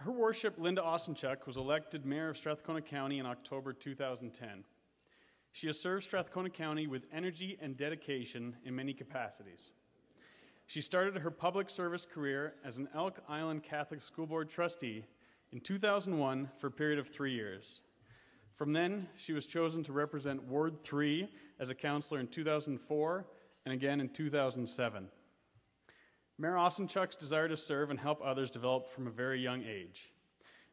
Her Worship, Linda Osenchuk, was elected Mayor of Strathcona County in October 2010. She has served Strathcona County with energy and dedication in many capacities. She started her public service career as an Elk Island Catholic School Board trustee in 2001 for a period of 3 years. From then, she was chosen to represent Ward 3 as a councillor in 2004 and again in 2007. Mayor Osenchuk's desire to serve and help others developed from a very young age.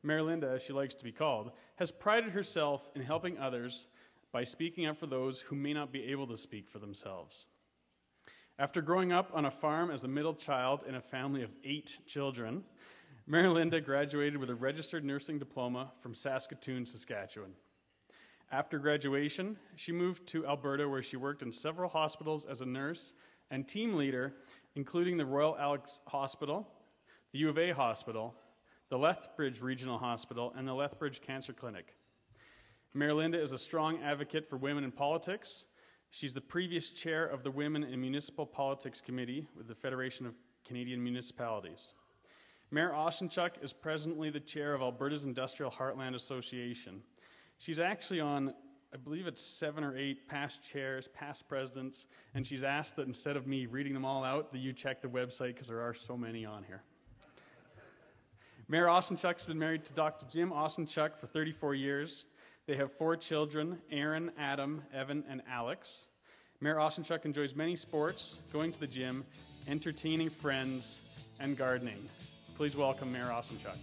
Mayor Linda, as she likes to be called, has prided herself in helping others by speaking up for those who may not be able to speak for themselves. After growing up on a farm as the middle child in a family of 8 children, Mayor Linda graduated with a registered nursing diploma from Saskatoon, Saskatchewan. After graduation, she moved to Alberta, where she worked in several hospitals as a nurse and team leader, including the Royal Alex Hospital, the U of A Hospital, the Lethbridge Regional Hospital, and the Lethbridge Cancer Clinic. Mayor Linda is a strong advocate for women in politics. She's the previous chair of the Women in Municipal Politics Committee with the Federation of Canadian Municipalities. Mayor Osenchuk is presently the chair of Alberta's Industrial Heartland Association. She's actually on, I believe it's 7 or 8 past chairs, past presidents, and she's asked that instead of me reading them all out, that you check the website because there are so many on here. Mayor Osenchuk's been married to Dr. Jim Osenchuk for 34 years. They have 4 children, Aaron, Adam, Evan, and Alex. Mayor Osenchuk enjoys many sports, going to the gym, entertaining friends, and gardening. Please welcome Mayor Osenchuk.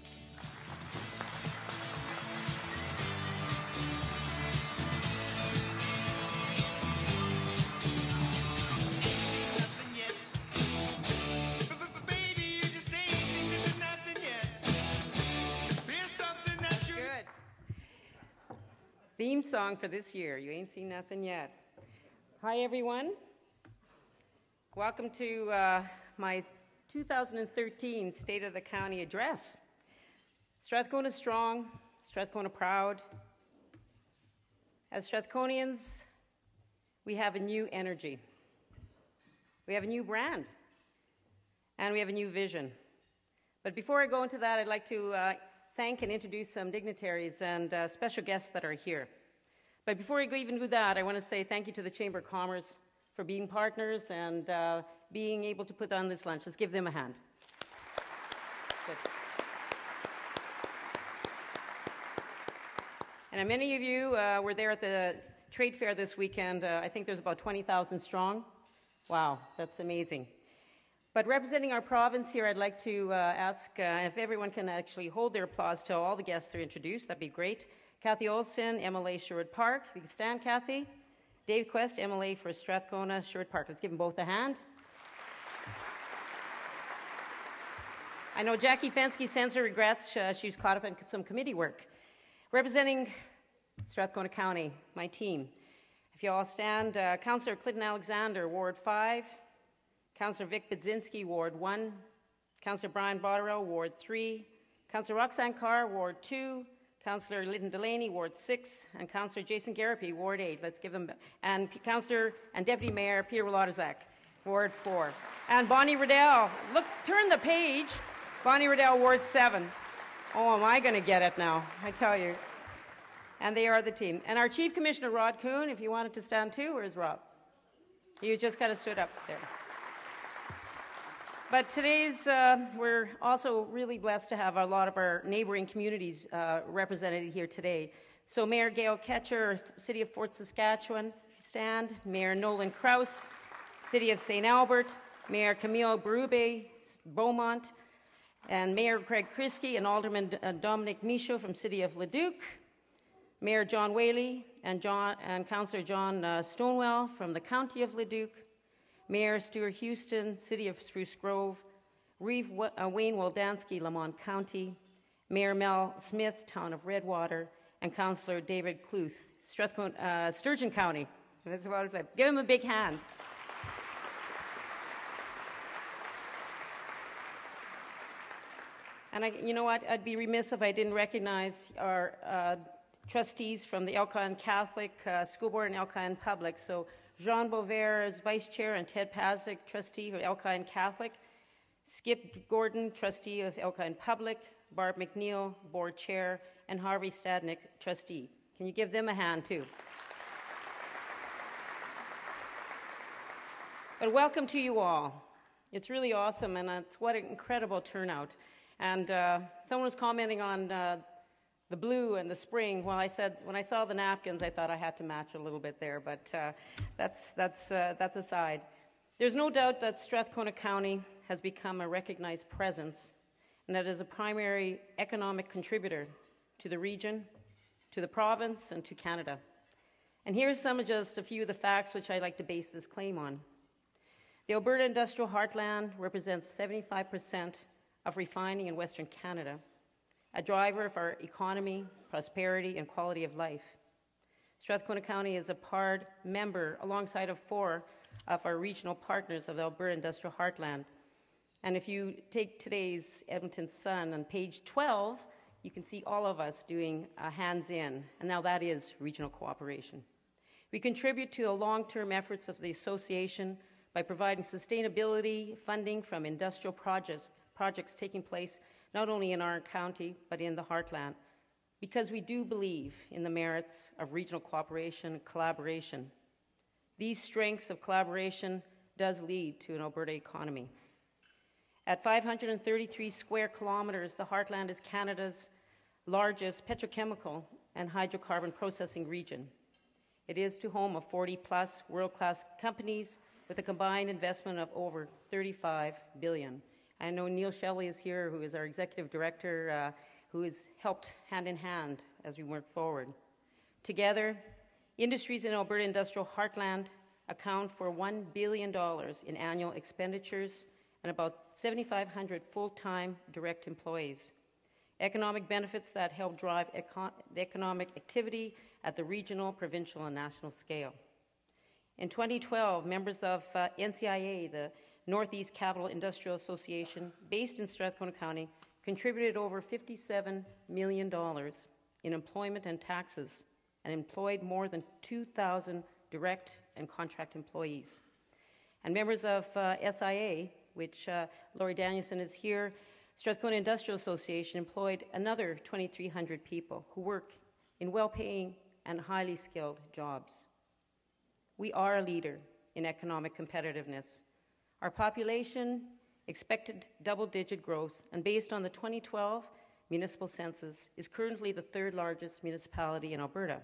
Theme song for this year, You Ain't Seen Nothing Yet. Hi everyone. Welcome to my 2013 State of the County Address. Strathcona strong, Strathcona proud. As Strathconians, we have a new energy. We have a new brand. And we have a new vision. But before I go into that, I'd like to thank and introduce some dignitaries and special guests that are here. But before I go even do that, I want to say thank you to the Chamber of Commerce for being partners and being able to put on this lunch. Let's give them a hand. Good. And many of you were there at the trade fair this weekend. I think there's about 20,000 strong. Wow, that's amazing. But representing our province here, I'd like to ask if everyone can actually hold their applause till all the guests are introduced. That'd be great. Kathy Olson, MLA Sherwood Park. If you can stand, Kathy. Dave Quest, MLA for Strathcona, Sherwood Park. Let's give them both a hand. I know Jackie Fensky sends her regrets. She's caught up in some committee work. Representing Strathcona County, my team. If you all stand, Councillor Clinton Alexander, Ward 5. Councillor Vic Budzinski, Ward 1. Councillor Brian Botterill, Ward 3. Councillor Roxanne Carr, Ward 2. Councillor Lyndon Delaney, Ward 6. And Councillor Jason Garapi, Ward 8. Let's give them... And Councillor and Deputy Mayor Peter Wolodaczak, Ward 4. And Bonnie Riddell. Look, turn the page. Bonnie Riddell, Ward 7. Oh, am I going to get it now? I tell you. And they are the team. And our Chief Commissioner, Rod Kuhn, if you wanted to stand too, where's Rob? You just kind of stood up there. But today's, we're also really blessed to have a lot of our neighboring communities represented here today. So Mayor Gail Ketcher, City of Fort Saskatchewan, if you stand. Mayor Nolan Kraus, City of St. Albert. Mayor Camille Berube, Beaumont. And Mayor Craig Kriske and Alderman Dominic Michaud from City of Leduc. Mayor John Whaley and Councillor John Stonewall from the County of Leduc. Mayor Stuart Houston, City of Spruce Grove, Reeve Wayne Woldansky, Lamont County, Mayor Mel Smith, Town of Redwater, and Councillor David Cluth, Sturgeon County. That's what I said. Give him a big hand. And you know what? I'd be remiss if I didn't recognize our trustees from the Elk Island Catholic School Board and Elk Island Public. So Jean Beauvert is Vice Chair and Ted Pazik, Trustee of Elk Island Catholic. Skip Gordon, Trustee of Elk Island Public. Barb McNeil, Board Chair, and Harvey Stadnick, Trustee. Can you give them a hand too? But welcome to you all. It's really awesome, and it's what an incredible turnout. And someone was commenting on the blue and the spring. Well, I said, when I saw the napkins, I thought I had to match a little bit there, but that's aside. There's no doubt that Strathcona County has become a recognized presence, and that is a primary economic contributor to the region, to the province, and to Canada. And here's just a few of the facts which I'd like to base this claim on. The Alberta Industrial Heartland represents 75% of refining in Western Canada, a driver of our economy, prosperity, and quality of life. Strathcona County is a proud member, alongside of 4 of our regional partners of the Alberta Industrial Heartland. And if you take today's Edmonton Sun on page 12, you can see all of us doing hands in, and now that is regional cooperation. We contribute to the long-term efforts of the association by providing sustainability funding from industrial projects taking place not only in our county, but in the Heartland, because we do believe in the merits of regional cooperation and collaboration. These strengths of collaboration does lead to an Alberta economy. At 533 square kilometers, the Heartland is Canada's largest petrochemical and hydrocarbon processing region. It is to home of 40-plus world-class companies with a combined investment of over $35 billion. I know Neil Shelley is here, who is our executive director, who has helped hand in hand as we work forward. Together, industries in Alberta Industrial Heartland account for $1 billion in annual expenditures and about 7,500 full-time direct employees. Economic benefits that help drive economic activity at the regional, provincial, and national scale. In 2012, members of NCIA, the Northeast Capital Industrial Association, based in Strathcona County, contributed over $57 million in employment and taxes and employed more than 2,000 direct and contract employees. And members of SIA, which Laurie Danielson is here, Strathcona Industrial Association employed another 2,300 people who work in well-paying and highly skilled jobs. We are a leader in economic competitiveness. Our population expected double-digit growth, and based on the 2012 municipal census, is currently the 3rd largest municipality in Alberta.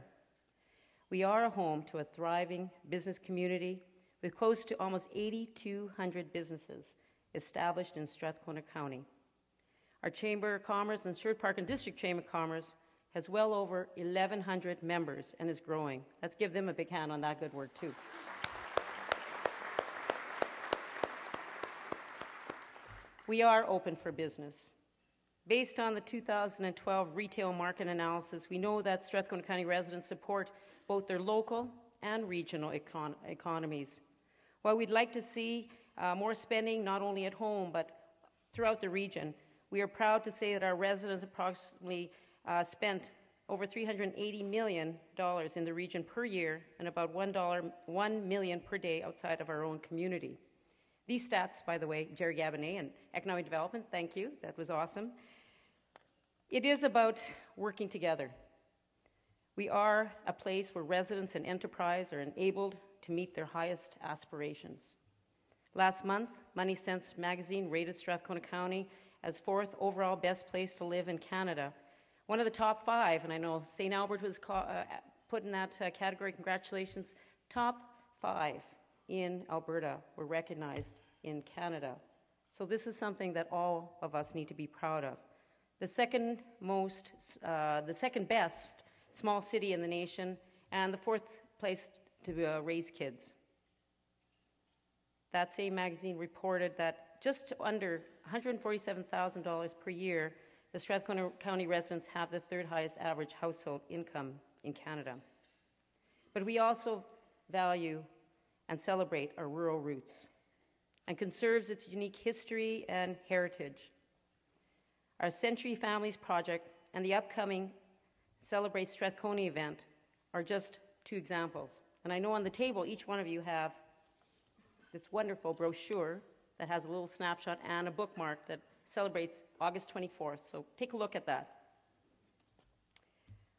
We are a home to a thriving business community with close to almost 8,200 businesses established in Strathcona County. Our Chamber of Commerce and Sherwood Park and District Chamber of Commerce has well over 1,100 members and is growing. Let's give them a big hand on that good work too. We are open for business. Based on the 2012 retail market analysis, we know that Strathcona County residents support both their local and regional economies. While we'd like to see more spending not only at home but throughout the region, we are proud to say that our residents approximately spent over $380 million in the region per year and about $1 million per day outside of our own community. These stats, by the way, Jerry Gabinet and Economic Development, thank you, that was awesome. It is about working together. We are a place where residents and enterprise are enabled to meet their highest aspirations. Last month, Money Sense magazine rated Strathcona County as 4th overall best place to live in Canada. One of the top 5, and I know St. Albert was put in that category, congratulations, top 5 in Alberta were recognized in Canada. So this is something that all of us need to be proud of. The second best small city in the nation, and the 4th place to raise kids. That same magazine reported that just under $147,000 per year, the Strathcona County residents have the 3rd highest average household income in Canada. But we also value and celebrate our rural roots and conserves its unique history and heritage. Our Century Families Project and the upcoming Celebrate Strathcona event are just 2 examples. And I know on the table, each one of you have this wonderful brochure that has a little snapshot and a bookmark that celebrates August 24th, so take a look at that.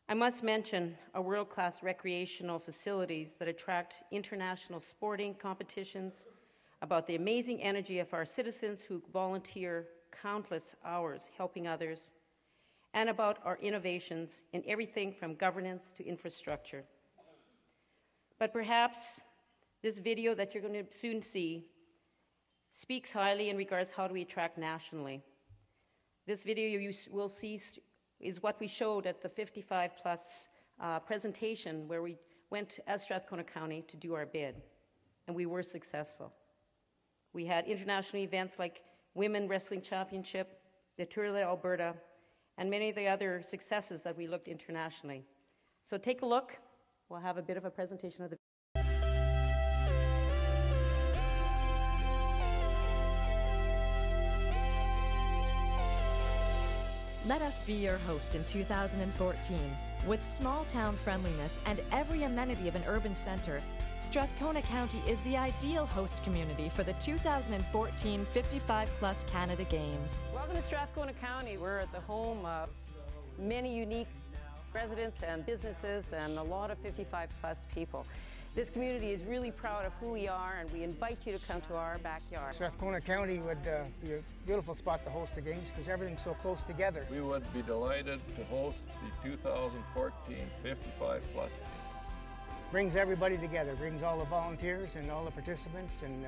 I must mention our world-class recreational facilities that attract international sporting competitions, about the amazing energy of our citizens who volunteer countless hours helping others, and about our innovations in everything from governance to infrastructure. But perhaps this video that you're going to soon see speaks highly in regards to how do we attract nationally. This video you will see is what we showed at the 55 plus presentation where we went as Strathcona County to do our bid, and we were successful. We had international events like Women Wrestling Championship, the Tour de Alberta, and many of the other successes that we looked internationally. So take a look. We'll have a bit of a presentation of the Let us be your host in 2014. With small town friendliness and every amenity of an urban center, Strathcona County is the ideal host community for the 2014 55 Plus Canada Games. Welcome to Strathcona County. We're at the home of many unique residents and businesses and a lot of 55 plus people. This community is really proud of who we are, and we invite you to come to our backyard. Strathcona County would be a beautiful spot to host the games because everything's so close together. We would be delighted to host the 2014 55 Plus Games. Brings everybody together, brings all the volunteers and all the participants, and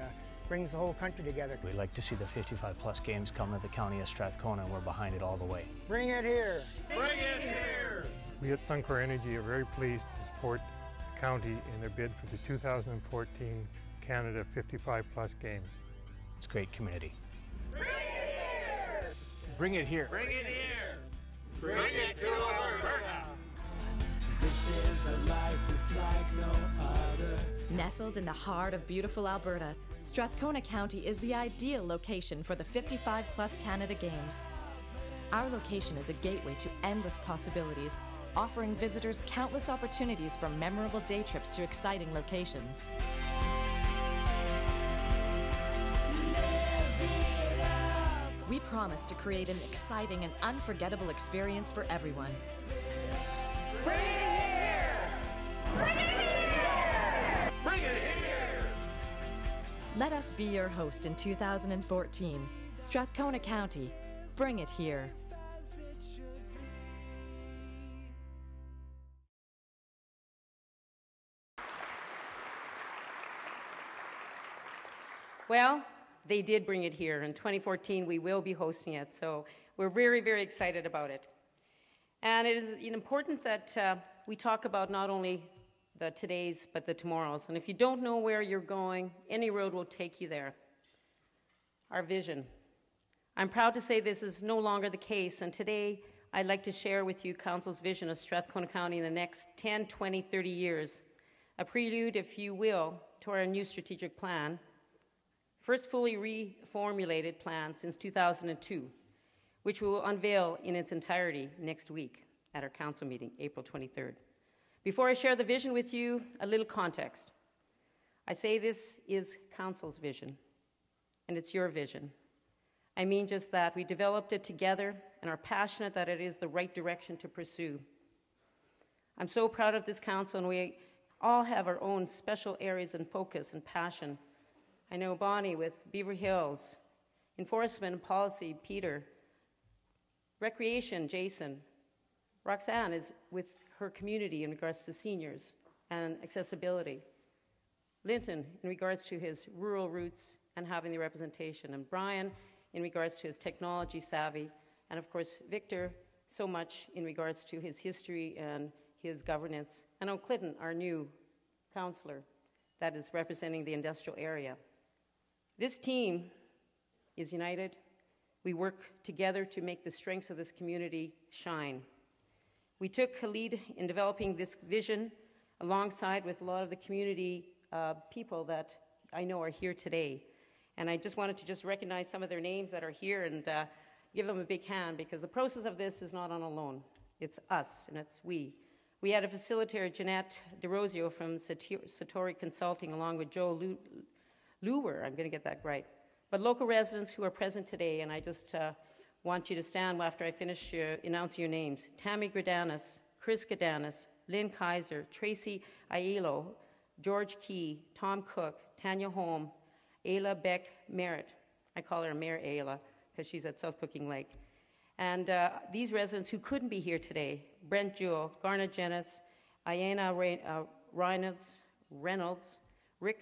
brings the whole country together. We'd like to see the 55 Plus Games come to the county of Strathcona, and we're behind it all the way. Bring it here! Bring it here! We at Suncor Energy are very pleased to support the county in their bid for the 2014 Canada 55 Plus Games. It's a great community. Bring it here! Bring it here! Bring it here! Bring it to Alberta! This is a life that's like no other. Nestled in the heart of beautiful Alberta, Strathcona County is the ideal location for the 55 Plus Canada Games. Our location is a gateway to endless possibilities, offering visitors countless opportunities from memorable day trips to exciting locations. We promise to create an exciting and unforgettable experience for everyone. Bring it here! Bring it here! Bring it here! Let us be your host in 2014. Strathcona County, bring it here. Well, they did bring it here. In 2014, we will be hosting it, so we're very, very excited about it. And it is important that we talk about not only the todays, but the tomorrows. And if you don't know where you're going, any road will take you there. Our vision. I'm proud to say this is no longer the case, and today I'd like to share with you Council's vision of Strathcona County in the next 10, 20, 30 years. A prelude, if you will, to our new strategic plan. First fully reformulated plan since 2002, which we will unveil in its entirety next week at our council meeting, April 23rd. Before I share the vision with you, a little context. I say this is council's vision, and it's your vision. I mean just that. We developed it together and are passionate that it is the right direction to pursue. I'm so proud of this council, and we all have our own special areas and focus and passion. I know Bonnie with Beaver Hills, enforcement and policy, Peter, recreation, Jason. Roxanne is with her community in regards to seniors and accessibility. Linton in regards to his rural roots and having the representation. And Brian in regards to his technology savvy. And of course, Victor so much in regards to his history and his governance. And O'Clinton, our new councillor that is representing the industrial area. This team is united. We work together to make the strengths of this community shine. We took a lead in developing this vision alongside with a lot of the community people that I know are here today. And I just wanted to just recognize some of their names that are here and give them a big hand, because the process of this is not on alone. It's us and it's we. We had a facilitator, Jeanette DeRosio from Satori Consulting, along with Joe Luwer, I'm going to get that right. But local residents who are present today, and I just want you to stand after I finish announcing your names. Tammy Gradanis, Chris Gradanis, Lynn Kaiser, Tracy Aiello, George Key, Tom Cook, Tanya Holm, Ayla Beck Merritt. I call her Mayor Ayla because she's at South Cooking Lake. And these residents who couldn't be here today: Brent Jewell, Garnet Jennis, Ayana Reynolds, Rick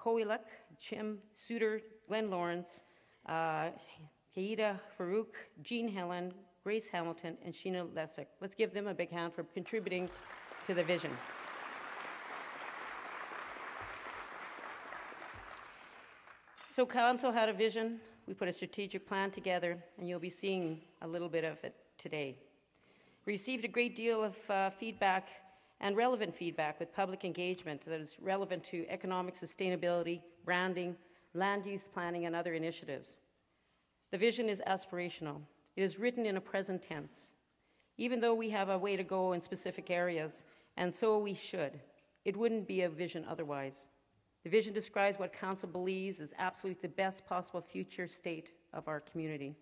Koiluk, Jim Suter, Glenn Lawrence, Kaida Farouk, Jean Helen, Grace Hamilton, and Sheena Lessig. Let's give them a big hand for contributing to the vision. So Council had a vision. We put a strategic plan together, and you'll be seeing a little bit of it today. We received a great deal of feedback and relevant feedback with public engagement that is relevant to economic sustainability, branding, land use planning, and other initiatives. The vision is aspirational. It is written in a present tense. Even though we have a way to go in specific areas, and so we should, it wouldn't be a vision otherwise. The vision describes what Council believes is absolutely the best possible future state of our community.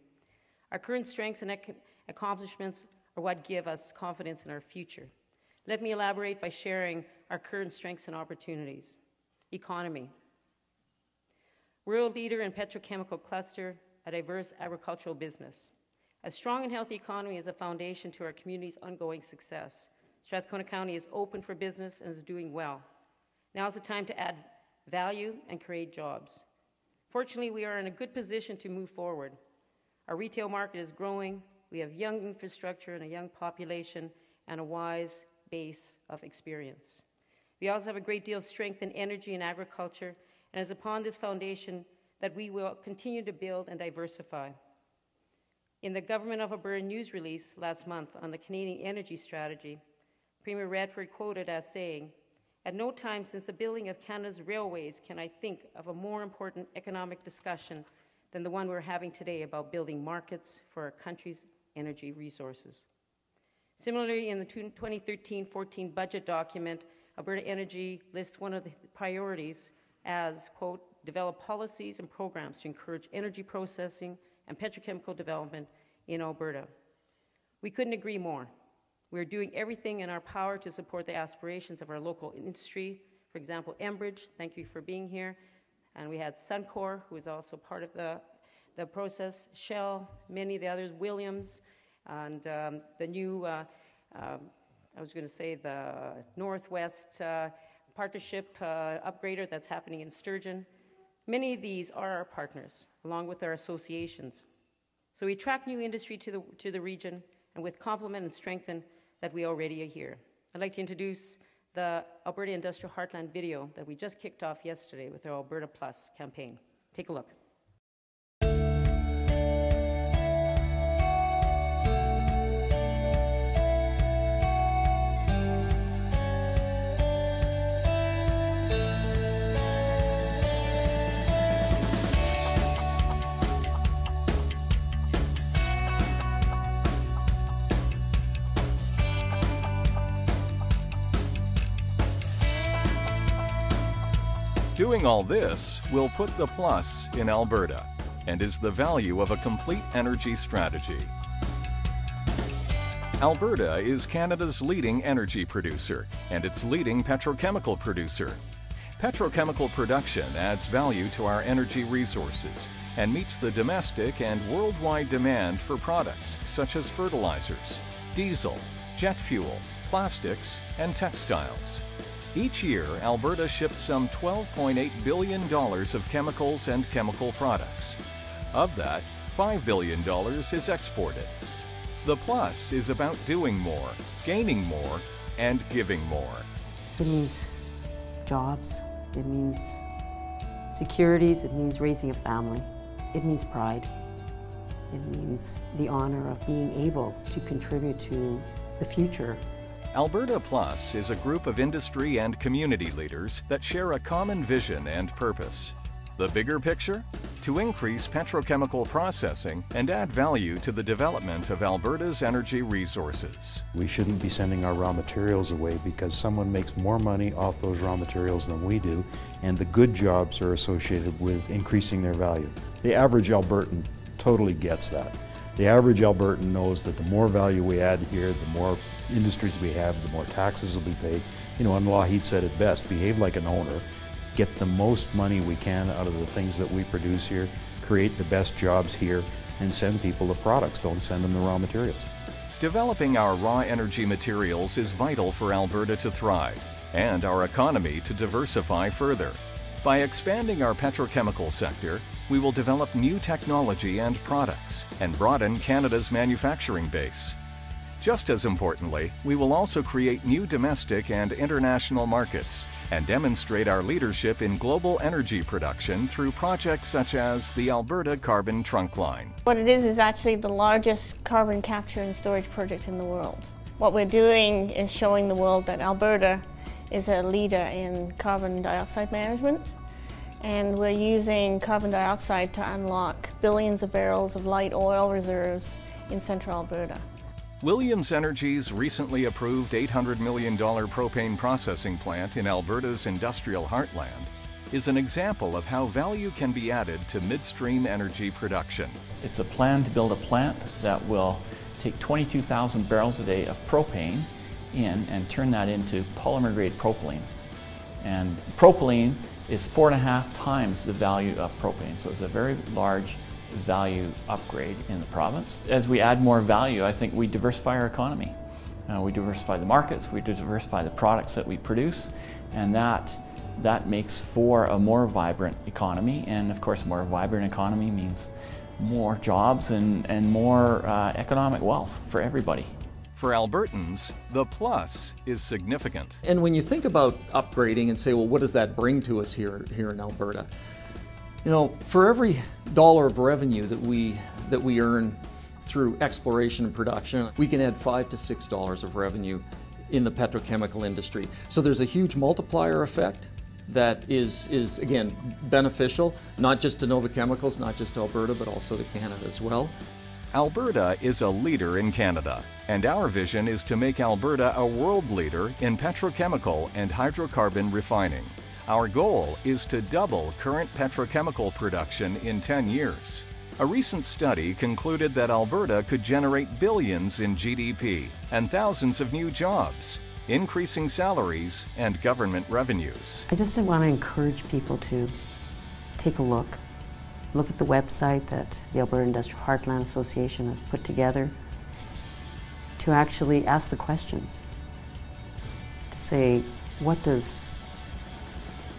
Our current strengths and accomplishments are what give us confidence in our future. Let me elaborate by sharing our current strengths and opportunities. Economy. World leader in petrochemical cluster, a diverse agricultural business. A strong and healthy economy is a foundation to our community's ongoing success. Strathcona County is open for business and is doing well. Now is the time to add value and create jobs. Fortunately, we are in a good position to move forward. Our retail market is growing. We have young infrastructure and a young population and a wise base of experience. We also have a great deal of strength in energy and agriculture, and it is upon this foundation that we will continue to build and diversify. In the Government of Alberta news release last month on the Canadian energy strategy, Premier Redford quoted as saying, "At no time since the building of Canada's railways can I think of a more important economic discussion than the one we're having today about building markets for our country's energy resources." Similarly, in the 2013-14 budget document, Alberta Energy lists one of the priorities as, quote, "develop policies and programs to encourage energy processing and petrochemical development in Alberta." We couldn't agree more. We're doing everything in our power to support the aspirations of our local industry. For example, Enbridge, thank you for being here. And we had Suncor, who is also part of the process, Shell, many of the others, Williams, and the new, I was going to say the Northwest Partnership upgrader that's happening in Sturgeon. Many of these are our partners, along with our associations. So we attract new industry to the region, and with complement and strengthen that we already are here. I'd like to introduce the Alberta Industrial Heartland video that we just kicked off yesterday with our Alberta Plus campaign. Take a look. Doing all this will put the plus in Alberta and is the value of a complete energy strategy. Alberta is Canada's leading energy producer and its leading petrochemical producer. Petrochemical production adds value to our energy resources and meets the domestic and worldwide demand for products such as fertilizers, diesel, jet fuel, plastics, and textiles. Each year, Alberta ships some $12.8 billion of chemicals and chemical products. Of that, $5 billion is exported. The plus is about doing more, gaining more, and giving more. It means jobs, it means securities, it means raising a family, it means pride, it means the honor of being able to contribute to the future. Alberta Plus is a group of industry and community leaders that share a common vision and purpose. The bigger picture? To increase petrochemical processing and add value to the development of Alberta's energy resources. We shouldn't be sending our raw materials away because someone makes more money off those raw materials than we do, and the good jobs are associated with increasing their value. The average Albertan totally gets that. The average Albertan knows that the more value we add here, the more industries we have, the more taxes will be paid. You know, and Lougheed said it best, behave like an owner, get the most money we can out of the things that we produce here, create the best jobs here, and send people the products, don't send them the raw materials. Developing our raw energy materials is vital for Alberta to thrive and our economy to diversify further. By expanding our petrochemical sector, we will develop new technology and products and broaden Canada's manufacturing base. Just as importantly, we will also create new domestic and international markets and demonstrate our leadership in global energy production through projects such as the Alberta Carbon Trunk Line. What it is actually the largest carbon capture and storage project in the world. What we're doing is showing the world that Alberta is a leader in carbon dioxide management, and we're using carbon dioxide to unlock billions of barrels of light oil reserves in central Alberta. Williams Energy's recently approved $800 million propane processing plant in Alberta's industrial heartland is an example of how value can be added to midstream energy production. It's a plan to build a plant that will take 22,000 barrels a day of propane in and turn that into polymer grade propylene. And propylene is 4.5 times the value of propane, so it's a very large value upgrade in the province. As we add more value, I think we diversify our economy. We diversify the markets, we diversify the products that we produce, and that makes for a more vibrant economy. And of course, a more vibrant economy means more jobs and more economic wealth for everybody. For Albertans, the plus is significant. And when you think about upgrading and say, well, what does that bring to us here in Alberta? You know, for every dollar of revenue that we earn through exploration and production, we can add $5 to $6 of revenue in the petrochemical industry. So there's a huge multiplier effect that is again beneficial, not just to Nova Chemicals, not just to Alberta, but also to Canada as well. Alberta is a leader in Canada, and our vision is to make Alberta a world leader in petrochemical and hydrocarbon refining. Our goal is to double current petrochemical production in 10 years. A recent study concluded that Alberta could generate billions in GDP and thousands of new jobs, increasing salaries and government revenues. I just want to encourage people to take a look at the website that the Alberta Industrial Heartland Association has put together, to actually ask the questions, to say, what does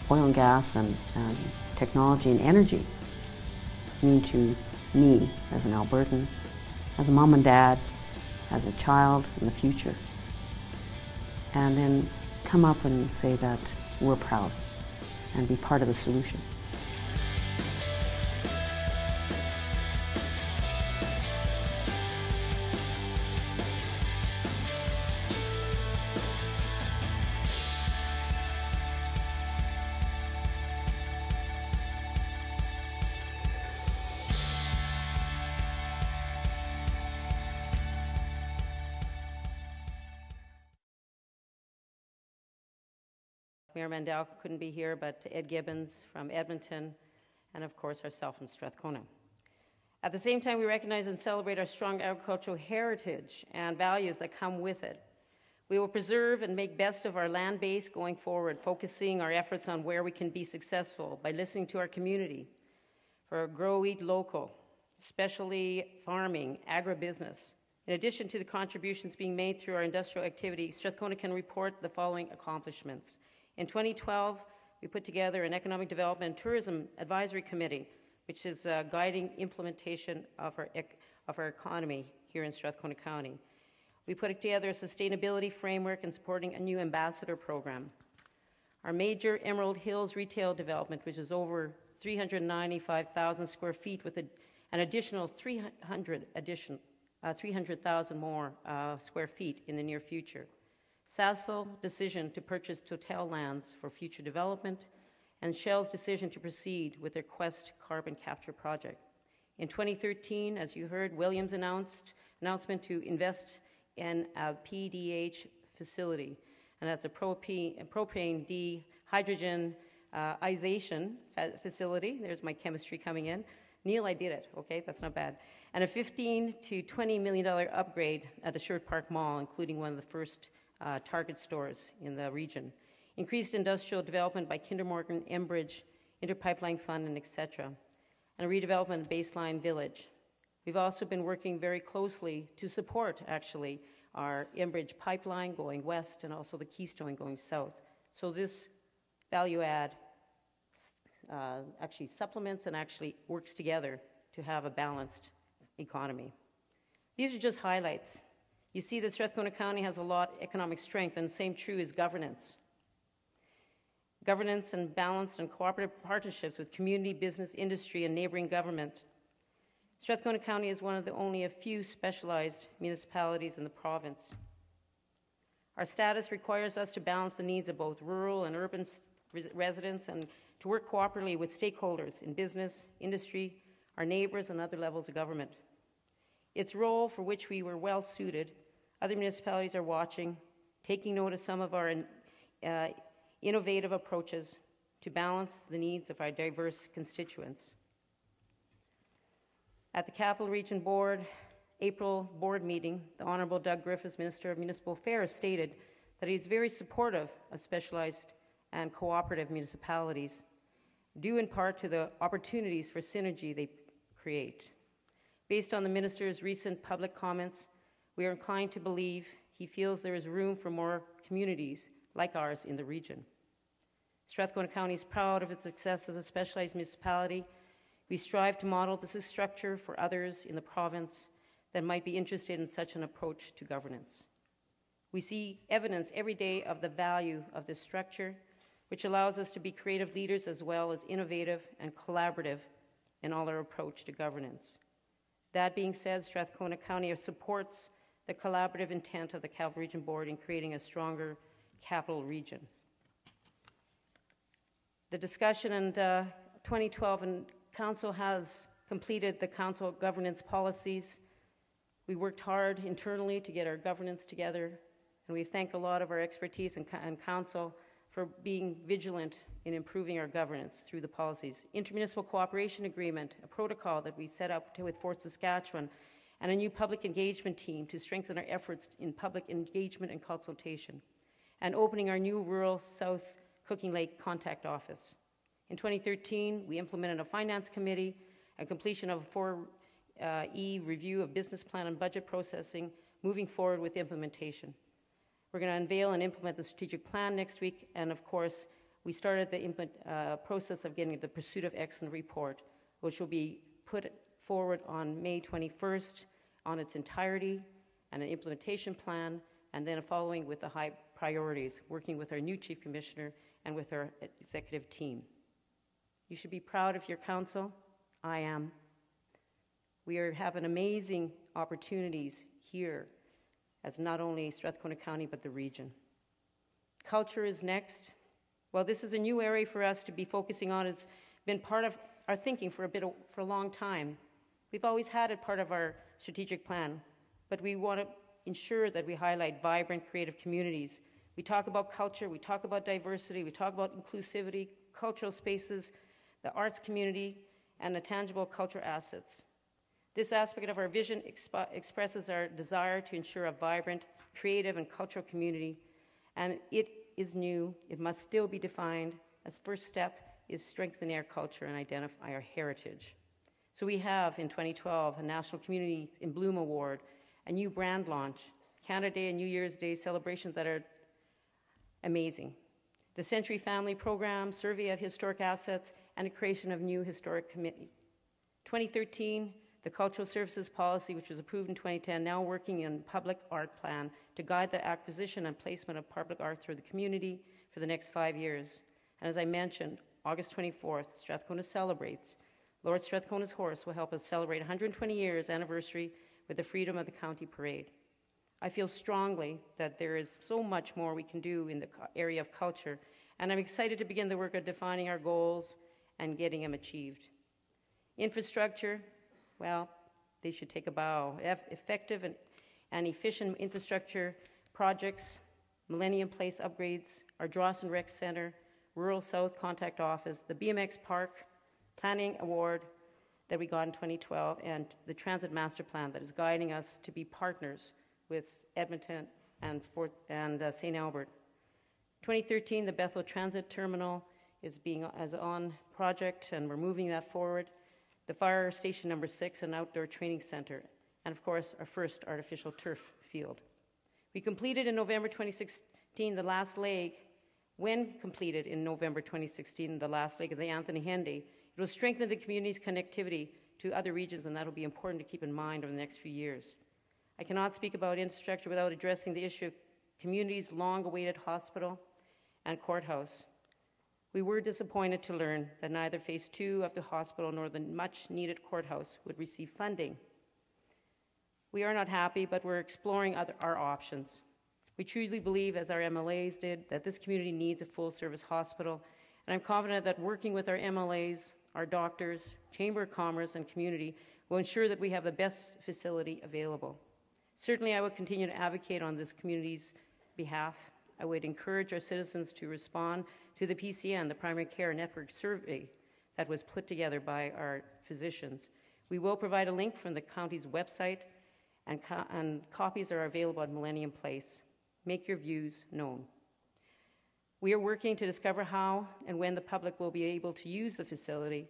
oil and gas and technology and energy mean to me as an Albertan, as a mom and dad, as a child in the future? And then come up and say that we're proud and be part of the solution. Mayor Mandel couldn't be here, but Ed Gibbons from Edmonton, and of course ourselves from Strathcona. At the same time, we recognize and celebrate our strong agricultural heritage and values that come with it. We will preserve and make best of our land base going forward, focusing our efforts on where we can be successful by listening to our community for grow, eat local, especially farming, agribusiness. In addition to the contributions being made through our industrial activity, Strathcona can report the following accomplishments. In 2012, we put together an Economic Development and Tourism Advisory Committee, which is guiding implementation of our economy here in Strathcona County. We put together a sustainability framework and supporting a new ambassador program. Our major Emerald Hills retail development, which is over 395,000 square feet with an additional 300,000 more square feet in the near future. Sasol's decision to purchase Total lands for future development, and Shell's decision to proceed with their Quest carbon capture project. In 2013, as you heard, Williams announcement to invest in a PDH facility, and that's a propane dehydrogenization facility. There's my chemistry coming in. Neil, I did it, okay? That's not bad. And a $15 to $20 million upgrade at the Sherwood Park Mall, including one of the first Target stores in the region. Increased industrial development by Kinder Morgan, Enbridge, Interpipeline Fund, and etc. And a redevelopment of Baseline Village. We've also been working very closely to support, actually, our Enbridge pipeline going west and also the Keystone going south. So this value add actually supplements and actually works together to have a balanced economy. These are just highlights. You see that Strathcona County has a lot of economic strength, and the same true is governance. Governance and balanced and cooperative partnerships with community, business, industry, and neighboring government. Strathcona County is one of the only a few specialized municipalities in the province. Our status requires us to balance the needs of both rural and urban residents and to work cooperatively with stakeholders in business, industry, our neighbors, and other levels of government. Its role, for which we were well suited, other municipalities are watching, taking note of some of our innovative approaches to balance the needs of our diverse constituents. At the Capital Region Board April board meeting, the Honourable Doug Griffiths, Minister of Municipal Affairs, stated that he is very supportive of specialized and cooperative municipalities, due in part to the opportunities for synergy they create. Based on the Minister's recent public comments, we are inclined to believe he feels there is room for more communities like ours in the region. Strathcona County is proud of its success as a specialized municipality. We strive to model this structure for others in the province that might be interested in such an approach to governance. We see evidence every day of the value of this structure, which allows us to be creative leaders as well as innovative and collaborative in all our approach to governance. That being said, Strathcona County supports the collaborative intent of the Capital Region Board in creating a stronger capital region. The discussion in 2012 and Council has completed the Council governance policies. We worked hard internally to get our governance together, and we thank a lot of our expertise and Council for being vigilant in improving our governance through the policies. Intermunicipal cooperation agreement, a protocol that we set up with Fort Saskatchewan, and a new public engagement team to strengthen our efforts in public engagement and consultation, and opening our new rural South Cooking Lake contact office. In 2013, we implemented a finance committee, a completion of a 4E review of business plan and budget processing, moving forward with implementation. We're going to unveil and implement the strategic plan next week, and of course, we started the process of getting the Pursuit of Excellence report, which will be put forward on May 21st on its entirety, and an implementation plan, and then following with the high priorities, working with our new Chief Commissioner and with our executive team. You should be proud of your council. I am. We are having amazing opportunities here as not only Strathcona County, but the region. Culture is next. Well, this is a new area for us to be focusing on. It's been part of our thinking for a long time. We've always had it part of our strategic plan, but we want to ensure that we highlight vibrant, creative communities. We talk about culture, we talk about diversity, we talk about inclusivity, cultural spaces, the arts community, and the tangible culture assets. This aspect of our vision expresses our desire to ensure a vibrant, creative, and cultural community, and it is new. It must still be defined. As first step is strengthening our culture and identify our heritage. So we have, in 2012, a National Community in Bloom Award, a new brand launch, Canada Day and New Year's Day celebrations that are amazing. The Century Family Program, survey of historic assets, and a creation of new historic committee. 2013, the Cultural Services Policy, which was approved in 2010, now working in public art plan to guide the acquisition and placement of public art through the community for the next 5 years. And as I mentioned, August 24th, Strathcona celebrates. Lord Strathcona's Horse will help us celebrate 120 years anniversary with the Freedom of the County Parade. I feel strongly that there is so much more we can do in the area of culture, and I'm excited to begin the work of defining our goals and getting them achieved. Infrastructure, well, they should take a bow. Effective and efficient infrastructure projects, Millennium Place upgrades, our Drawson Rec Center, Rural South Contact Office, the BMX Park, Planning Award, that we got in 2012 and the transit master plan that is guiding us to be partners with Edmonton and St. Albert. 2013, the Bethel Transit Terminal is on project, and we're moving that forward. The fire station number 6, an outdoor training center, and of course, our first artificial turf field. We completed in November 2016 the last leg. When completed in November 2016, the last leg of the Anthony Henday, it will strengthen the community's connectivity to other regions, and that will be important to keep in mind over the next few years. I cannot speak about infrastructure without addressing the issue of community's long-awaited hospital and courthouse. We were disappointed to learn that neither phase 2 of the hospital nor the much-needed courthouse would receive funding. We are not happy, but we're exploring our options. We truly believe, as our MLAs did, that this community needs a full-service hospital, and I'm confident that working with our MLAs, our doctors, Chamber of Commerce, and community will ensure that we have the best facility available. Certainly, I will continue to advocate on this community's behalf. I would encourage our citizens to respond to the PCN, the Primary Care Network survey that was put together by our physicians. We will provide a link from the county's website, and copies are available at Millennium Place. Make your views known. We are working to discover how and when the public will be able to use the facility.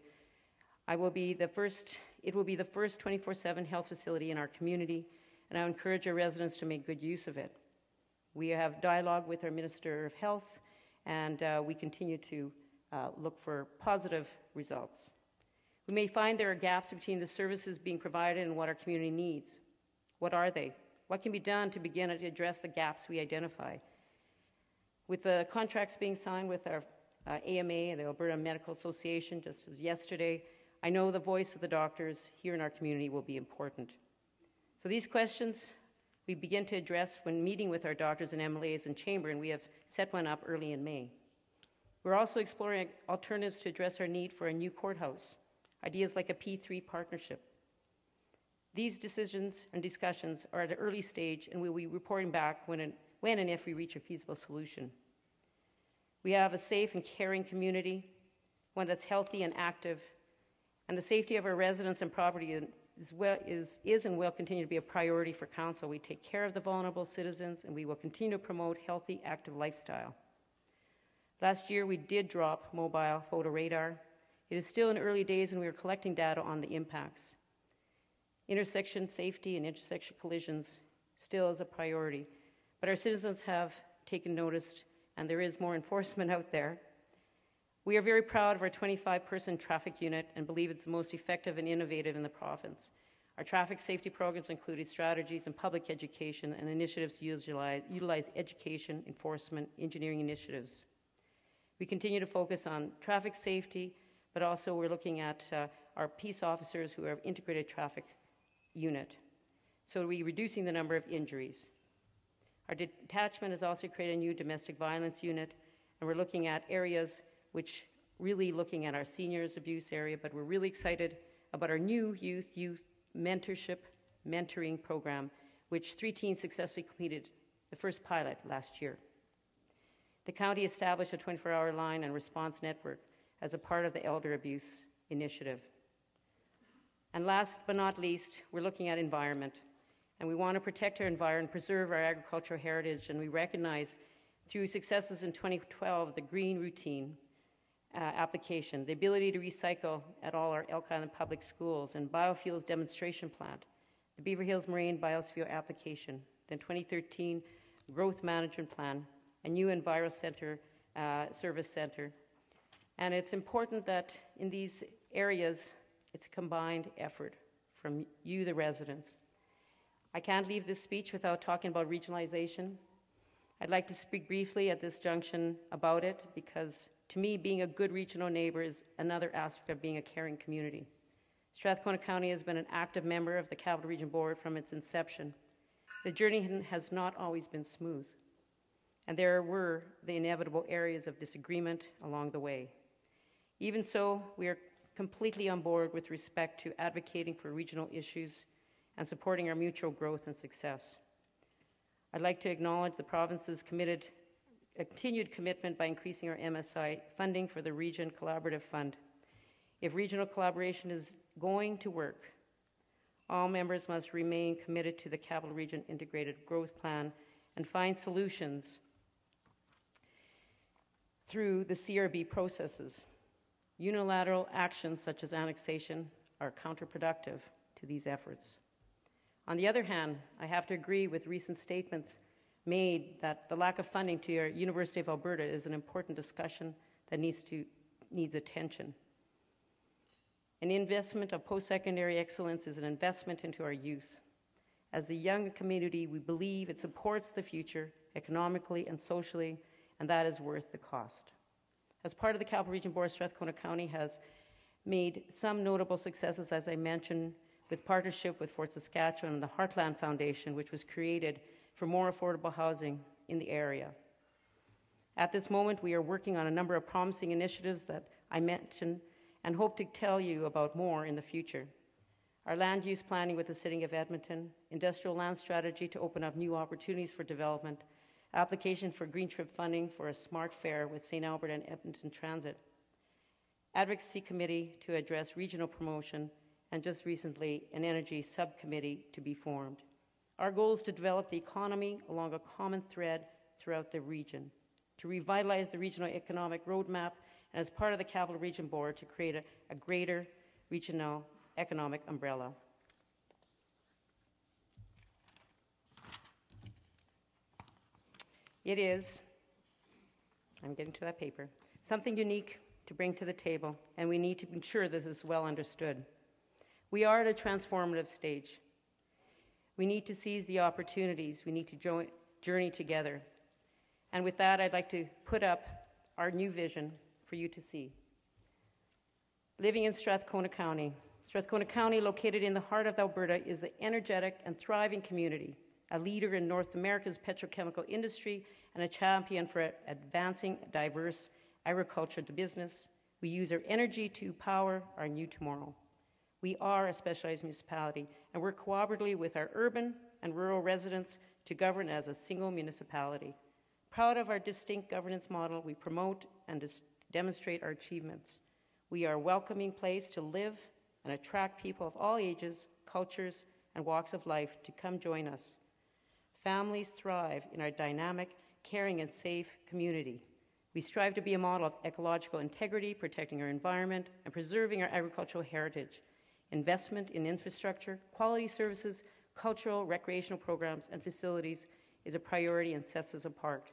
It will be the first 24/7 health facility in our community, and I encourage our residents to make good use of it. We have dialogue with our Minister of Health, and we continue to look for positive results. We may find there are gaps between the services being provided and what our community needs. What are they? What can be done to begin to address the gaps we identify? With the contracts being signed with our AMA and the Alberta Medical Association just yesterday, I know the voice of the doctors here in our community will be important. So these questions we begin to address when meeting with our doctors and MLAs in Chamber, and we have set one up early in May. We're also exploring alternatives to address our need for a new courthouse, ideas like a P3 partnership. These decisions and discussions are at an early stage, and we'll be reporting back when and if we reach a feasible solution. We have a safe and caring community, one that's healthy and active, and the safety of our residents and property is and will continue to be a priority for Council. We take care of the vulnerable citizens, and we will continue to promote healthy, active lifestyle. Last year, we did drop mobile photo radar. It is still in early days, and we are collecting data on the impacts. Intersection safety and intersection collisions still is a priority, but our citizens have taken notice, and there is more enforcement out there. We are very proud of our 25-person traffic unit and believe it's the most effective and innovative in the province. Our traffic safety programs included strategies and public education and initiatives to utilize education, enforcement, engineering initiatives. We continue to focus on traffic safety, but also we're looking at our peace officers who are integrated traffic unit. So we're reducing the number of injuries. Our detachment has also created a new domestic violence unit, and we're looking at areas which really looking at our seniors abuse area, but we're really excited about our new youth mentoring program, which 3 teens successfully completed the first pilot last year. The county established a 24-hour line and response network as a part of the elder abuse initiative. And last but not least, we're looking at environment, and we want to protect our environment, preserve our agricultural heritage, and we recognize through successes in 2012, the green routine application, the ability to recycle at all our Elk Island public schools, and biofuels demonstration plant, the Beaver Hills Marine Biosphere application, then 2013 growth management plan, a new Enviro Center, service center. And it's important that in these areas, it's a combined effort from you, the residents. I can't leave this speech without talking about regionalization. I'd like to speak briefly at this junction about it because to me, being a good regional neighbor is another aspect of being a caring community. Strathcona County has been an active member of the Capital Region Board from its inception. The journey has not always been smooth, and there were the inevitable areas of disagreement along the way. Even so, we are completely on board with respect to advocating for regional issues and supporting our mutual growth and success. I'd like to acknowledge the province's continued commitment by increasing our MSI funding for the Region Collaborative Fund. If regional collaboration is going to work, all members must remain committed to the Capital Region Integrated Growth Plan and find solutions through the CRB processes. Unilateral actions such as annexation are counterproductive to these efforts. On the other hand, I have to agree with recent statements made that the lack of funding to our University of Alberta is an important discussion that needs attention. An investment of post-secondary excellence is an investment into our youth. As the young community, we believe it supports the future economically and socially, and that is worth the cost. As part of the Capital Region Board, Strathcona County has made some notable successes, as I mentioned, with partnership with Fort Saskatchewan and the Heartland Foundation, which was created for more affordable housing in the area. At this moment, we are working on a number of promising initiatives that I mentioned and hope to tell you about more in the future. Our land use planning with the City of Edmonton, industrial land strategy to open up new opportunities for development, application for green trip funding for a smart fare with St. Albert and Edmonton Transit, advocacy committee to address regional promotion, and just recently an energy subcommittee to be formed. Our goal is to develop the economy along a common thread throughout the region, to revitalize the regional economic roadmap, and as part of the Capital Region Board, to create a greater regional economic umbrella. It is, I'm getting to that paper, something unique to bring to the table, and we need to ensure this is well understood. We are at a transformative stage. We need to seize the opportunities. We need to journey together. And with that, I'd like to put up our new vision for you to see. Living in Strathcona County. Strathcona County, located in the heart of Alberta, is the energetic and thriving community, a leader in North America's petrochemical industry and a champion for advancing diverse agriculture to business. We use our energy to power our new tomorrow. We are a specialized municipality and work cooperatively with our urban and rural residents to govern as a single municipality. Proud of our distinct governance model, we promote and demonstrate our achievements. We are a welcoming place to live and attract people of all ages, cultures, and walks of life to come join us. Families thrive in our dynamic, caring, and safe community. We strive to be a model of ecological integrity, protecting our environment, and preserving our agricultural heritage. Investment in infrastructure, quality services, cultural, recreational programs, and facilities is a priority and sets us apart.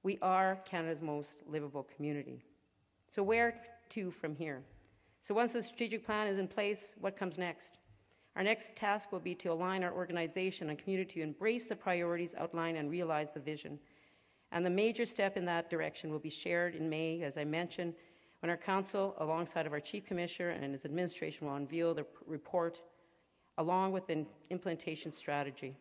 We are Canada's most livable community. So where to from here? So once the strategic plan is in place, what comes next? Our next task will be to align our organization and community to embrace the priorities outlined and realize the vision. And the major step in that direction will be shared in May, as I mentioned, when our council, alongside of our Chief Commissioner and his administration, will unveil the report along with an implementation strategy.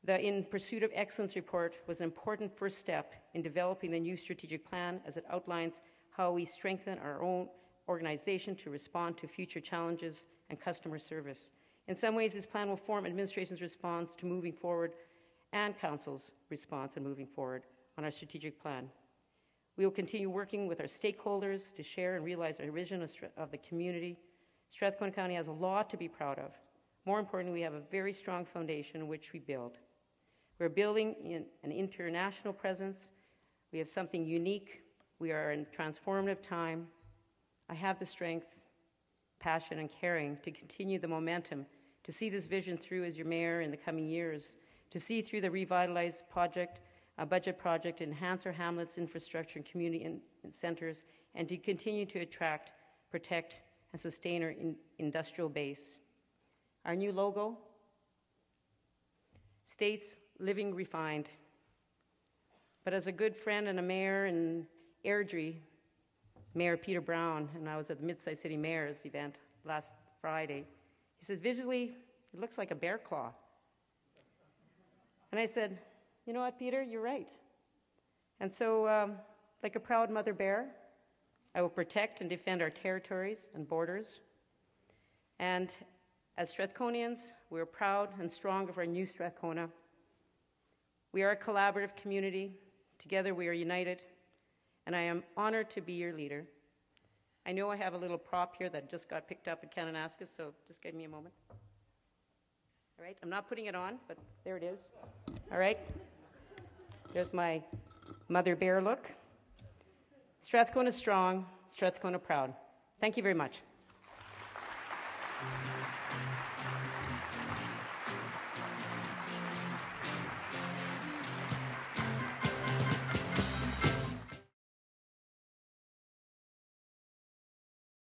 The In Pursuit of Excellence report was an important first step in developing the new strategic plan, as it outlines how we strengthen our own organization to respond to future challenges and customer service. In some ways, this plan will form administration's response to moving forward and council's response and moving forward on our strategic plan. We will continue working with our stakeholders to share and realize our vision of the community. Strathcona County has a lot to be proud of. More importantly, we have a very strong foundation in which we build. We're building in an international presence. We have something unique. We are in transformative time. I have the strength, passion, and caring to continue the momentum, to see this vision through as your mayor in the coming years, to see through the revitalized project, a budget project, enhance our hamlets, infrastructure, and community centers, and to continue to attract, protect, and sustain our industrial base. Our new logo states living refined. But as a good friend and a mayor in Airdrie, Mayor Peter Brown, and I was at the Mid-Sized City Mayor's event last Friday, he said, visually, it looks like a bear claw. And I said, you know what, Peter, you're right. And so, like a proud mother bear, I will protect and defend our territories and borders. And as Strathconians, we are proud and strong of our new Strathcona. We are a collaborative community. Together we are united. And I am honored to be your leader. I know I have a little prop here that just got picked up at Kananaskis, so just give me a moment. All right, I'm not putting it on, but there it is. All right, there's my mother bear look. Strathcona strong, Strathcona proud. Thank you very much.